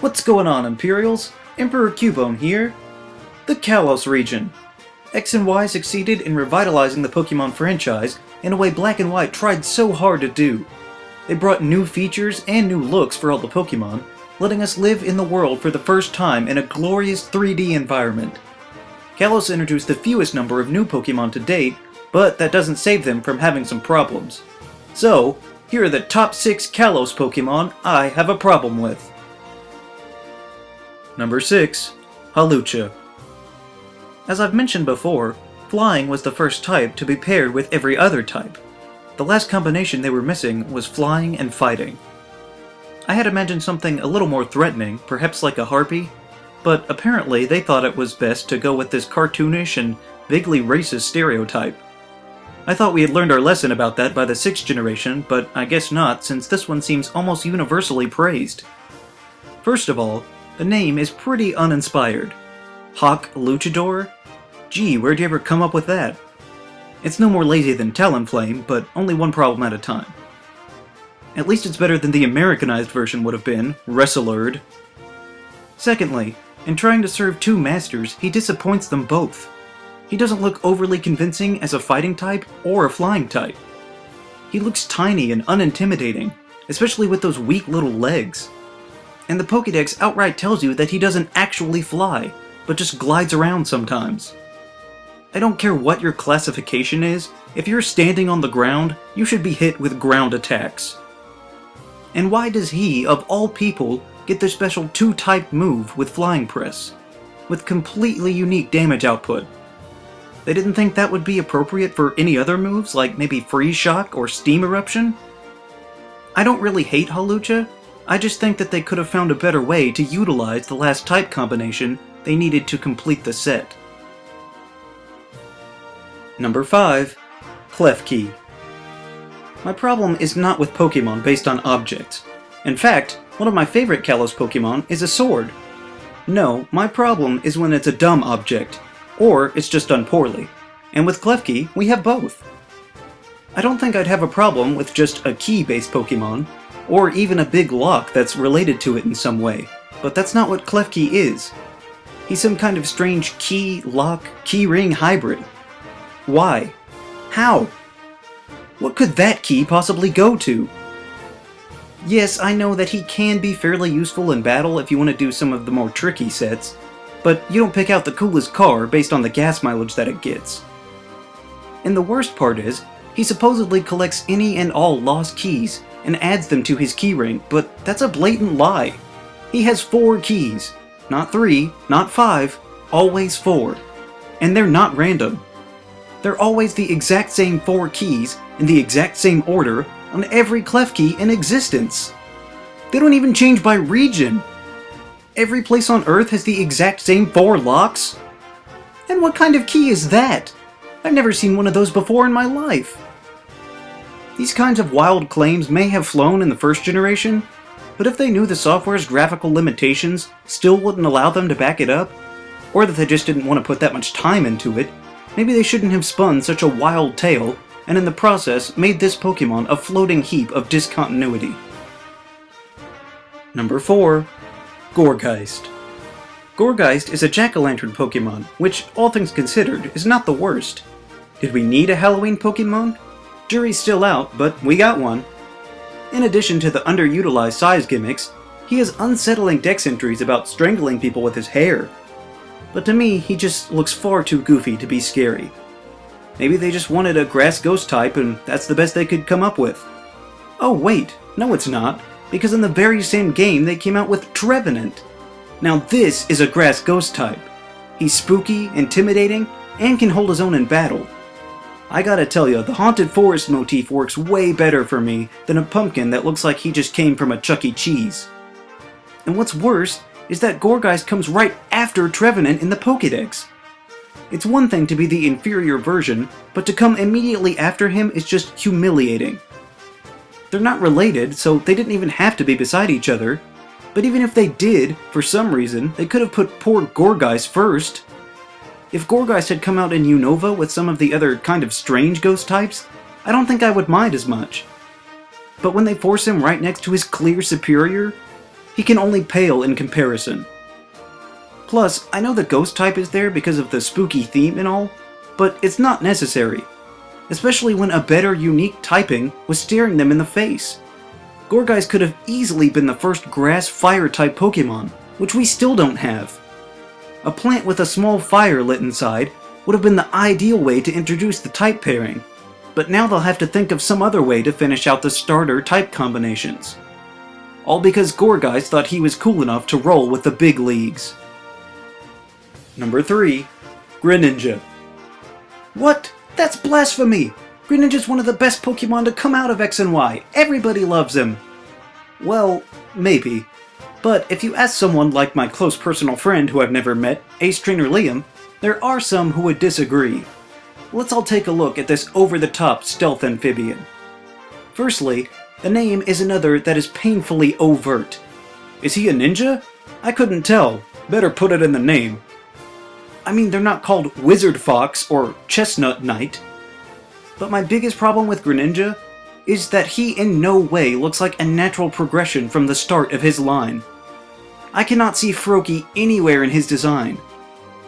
What's going on, Imperials? Emperor Cubone here. The Kalos region. X and Y succeeded in revitalizing the Pokémon franchise in a way Black and White tried so hard to do. They brought new features and new looks for all the Pokémon, letting us live in the world for the first time in a glorious 3D environment. Kalos introduced the fewest number of new Pokémon to date, but that doesn't save them from having some problems. So, here are the top 6 Kalos Pokémon I have a problem with. Number 6. Hawlucha. As I've mentioned before, flying was the first type to be paired with every other type. The last combination they were missing was flying and fighting. I had imagined something a little more threatening, perhaps like a harpy, but apparently they thought it was best to go with this cartoonish and vaguely racist stereotype. I thought we had learned our lesson about that by the 6th generation, but I guess not, since this one seems almost universally praised. First of all, the name is pretty uninspired. Hawk Luchador? Gee, where'd you ever come up with that? It's no more lazy than Talonflame, but only one problem at a time. At least it's better than the Americanized version would have been, Wrestlerd. Secondly, in trying to serve two masters, he disappoints them both. He doesn't look overly convincing as a fighting type or a flying type. He looks tiny and unintimidating, especially with those weak little legs. And the Pokédex outright tells you that he doesn't actually fly, but just glides around sometimes. I don't care what your classification is, if you're standing on the ground, you should be hit with ground attacks. And why does he, of all people, get their special 2-type move with Flying Press, with completely unique damage output? They didn't think that would be appropriate for any other moves, like maybe Freeze Shock or Steam Eruption? I don't really hate Hawlucha, I just think that they could have found a better way to utilize the last type combination they needed to complete the set. Number 5. Klefki. My problem is not with Pokémon based on objects. In fact, one of my favorite Kalos Pokémon is a sword. No, my problem is when it's a dumb object, or it's just done poorly. And with Klefki, we have both. I don't think I'd have a problem with just a key-based Pokémon, or even a big lock that's related to it in some way, but that's not what Klefki is. He's some kind of strange key, lock, key ring hybrid. Why? How? What could that key possibly go to? Yes, I know that he can be fairly useful in battle if you want to do some of the more tricky sets, but you don't pick out the coolest car based on the gas mileage that it gets. And the worst part is, he supposedly collects any and all lost keys and adds them to his keyring, but that's a blatant lie. He has 4 keys. Not 3, not 5, always 4. And they're not random. They're always the exact same 4 keys in the exact same order on every Klefki in existence. They don't even change by region. Every place on Earth has the exact same 4 locks? And what kind of key is that? I've never seen one of those before in my life. These kinds of wild claims may have flown in the 1st generation, but if they knew the software's graphical limitations still wouldn't allow them to back it up, or that they just didn't want to put that much time into it, maybe they shouldn't have spun such a wild tale, and in the process made this Pokémon a floating heap of discontinuity. Number 4. Gourgeist. Gourgeist is a jack-o'-lantern Pokémon, which, all things considered, is not the worst. Did we need a Halloween Pokémon? Jury's still out, but we got one. In addition to the underutilized size gimmicks, he has unsettling dex entries about strangling people with his hair. But to me, he just looks far too goofy to be scary. Maybe they just wanted a grass ghost type and that's the best they could come up with. Oh wait, no it's not, because in the very same game they came out with Trevenant. Now this is a grass ghost type. He's spooky, intimidating, and can hold his own in battle. I gotta tell ya, the Haunted Forest motif works way better for me than a pumpkin that looks like he just came from a Chuck E. Cheese. And what's worse is that Gourgeist comes right after Trevenant in the Pokédex. It's one thing to be the inferior version, but to come immediately after him is just humiliating. They're not related, so they didn't even have to be beside each other, but even if they did, for some reason, they could have put poor Gourgeist first. If Gourgeist had come out in Unova with some of the other kind of strange ghost types, I don't think I would mind as much. But when they force him right next to his clear superior, he can only pale in comparison. Plus, I know the ghost type is there because of the spooky theme and all, but it's not necessary. Especially when a better, unique typing was staring them in the face. Gourgeist could have easily been the first grass-fire type Pokémon, which we still don't have. A plant with a small fire lit inside would have been the ideal way to introduce the type pairing, but now they'll have to think of some other way to finish out the starter type combinations. All because Gourgeist thought he was cool enough to roll with the big leagues. Number 3. Greninja. What? That's blasphemy! Greninja's one of the best Pokémon to come out of X and Y. Everybody loves him. Well, maybe. But if you ask someone like my close personal friend who I've never met, Ace Trainer Liam, there are some who would disagree. Let's all take a look at this over-the-top stealth amphibian. Firstly, the name is another that is painfully overt. Is he a ninja? I couldn't tell. Better put it in the name. I mean, they're not called Wizard Fox or Chestnut Knight. But my biggest problem with Greninja is that he in no way looks like a natural progression from the start of his line. I cannot see Froakie anywhere in his design.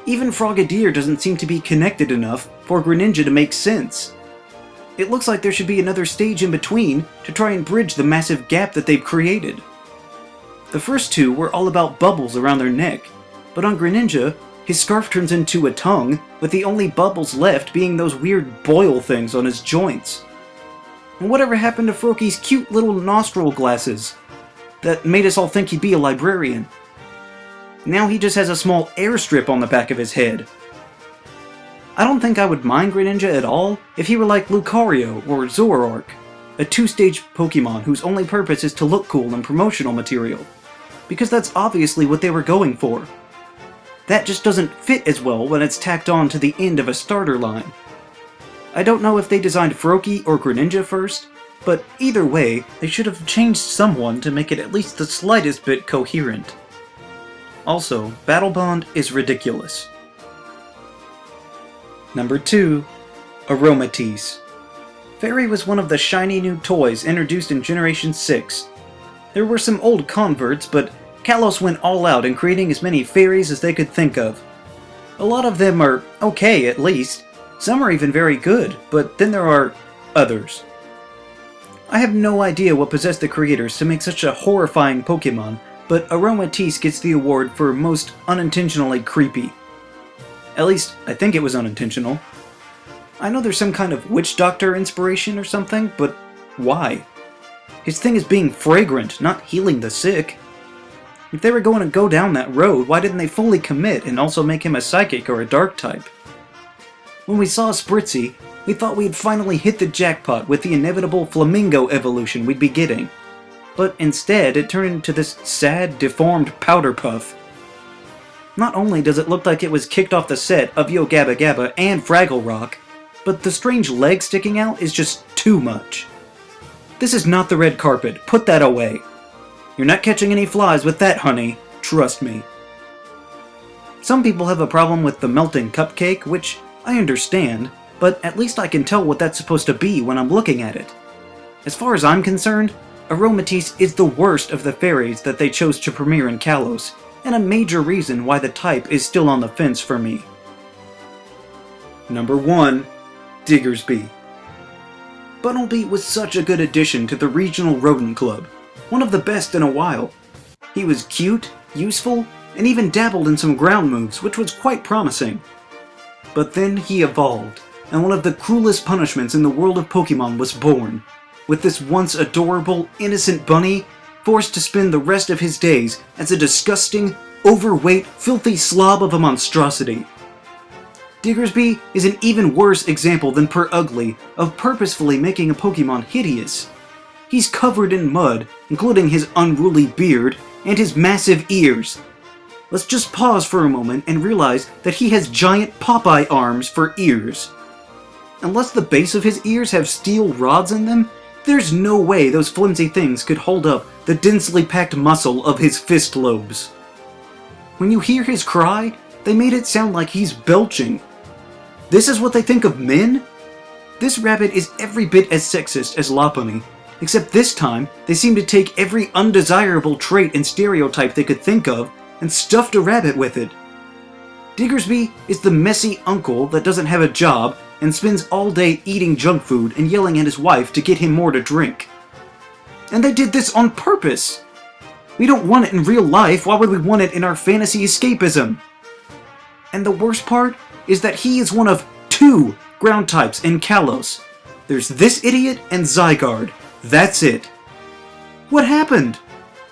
Even Frogadier doesn't seem to be connected enough for Greninja to make sense. It looks like there should be another stage in between to try and bridge the massive gap that they've created. The first two were all about bubbles around their neck, but on Greninja, his scarf turns into a tongue, with the only bubbles left being those weird boil things on his joints. And whatever happened to Froakie's cute little nostril glasses that made us all think he'd be a librarian? Now he just has a small airstrip on the back of his head. I don't think I would mind Greninja at all if he were like Lucario or Zoroark, a two-stage Pokemon whose only purpose is to look cool in promotional material, because that's obviously what they were going for. That just doesn't fit as well when it's tacked on to the end of a starter line. I don't know if they designed Froakie or Greninja first, but either way, they should have changed someone to make it at least the slightest bit coherent. Also, Battle Bond is ridiculous. Number 2. Aromatisse. Fairy was one of the shiny new toys introduced in Generation 6. There were some old converts, but Kalos went all out in creating as many fairies as they could think of. A lot of them are okay at least, some are even very good, but then there are others. I have no idea what possessed the creators to make such a horrifying Pokemon, but Aromatisse gets the award for most unintentionally creepy. At least, I think it was unintentional. I know there's some kind of witch doctor inspiration or something, but why? His thing is being fragrant, not healing the sick. If they were going to go down that road, why didn't they fully commit and also make him a psychic or a dark type? When we saw Spritzy, we thought we'd finally hit the jackpot with the inevitable flamingo evolution we'd be getting. But instead, it turned into this sad, deformed powder puff. Not only does it look like it was kicked off the set of Yo Gabba Gabba and Fraggle Rock, but the strange leg sticking out is just too much. This is not the red carpet, put that away. You're not catching any flies with that, honey. Trust me. Some people have a problem with the melting cupcake, which I understand, but at least I can tell what that's supposed to be when I'm looking at it. As far as I'm concerned, Aromatisse is the worst of the fairies that they chose to premiere in Kalos, and a major reason why the type is still on the fence for me. Number 1. Diggersby. Bunnelby was such a good addition to the Regional Rodent Club. One of the best in a while. He was cute, useful, and even dabbled in some ground moves, which was quite promising. But then he evolved, and one of the cruelest punishments in the world of Pokemon was born, with this once adorable, innocent bunny forced to spend the rest of his days as a disgusting, overweight, filthy slob of a monstrosity. Diggersby is an even worse example than Ugly of purposefully making a Pokemon hideous. He's covered in mud, including his unruly beard and his massive ears. Let's just pause for a moment and realize that he has giant Popeye arms for ears. Unless the base of his ears have steel rods in them, there's no way those flimsy things could hold up the densely packed muscle of his fist lobes. When you hear his cry, they made it sound like he's belching. This is what they think of men? This rabbit is every bit as sexist as Lopunny, except this time they seem to take every undesirable trait and stereotype they could think of and stuffed a rabbit with it. Diggersby is the messy uncle that doesn't have a job and spends all day eating junk food and yelling at his wife to get him more to drink. And they did this on purpose! We don't want it in real life, why would we want it in our fantasy escapism? And the worst part is that he is one of 2 ground types in Kalos. There's this idiot and Zygarde. That's it. What happened?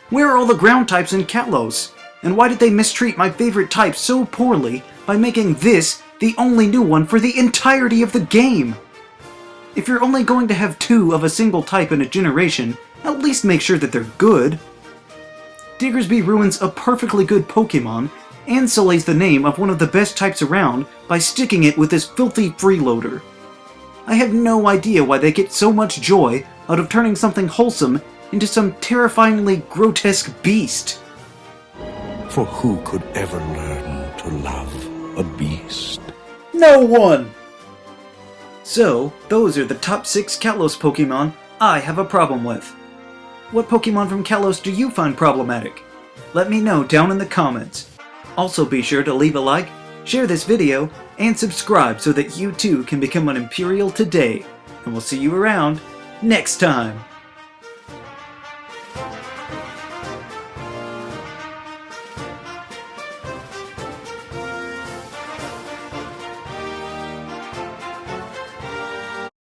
Where are all the ground types in Kalos? And why did they mistreat my favorite type so poorly by making this the only new one for the entirety of the game? If you're only going to have 2 of a single type in a generation, at least make sure that they're good. Diggersby ruins a perfectly good Pokémon and sullies the name of one of the best types around by sticking it with this filthy freeloader. I have no idea why they get so much joy out of turning something wholesome into some terrifyingly grotesque beast. For who could ever learn to love a beast? No one! So, those are the top 6 Kalos Pokémon I have a problem with. What Pokémon from Kalos do you find problematic? Let me know down in the comments. Also be sure to leave a like, share this video, and subscribe so that you too can become an Imperial today. And we'll see you around next time!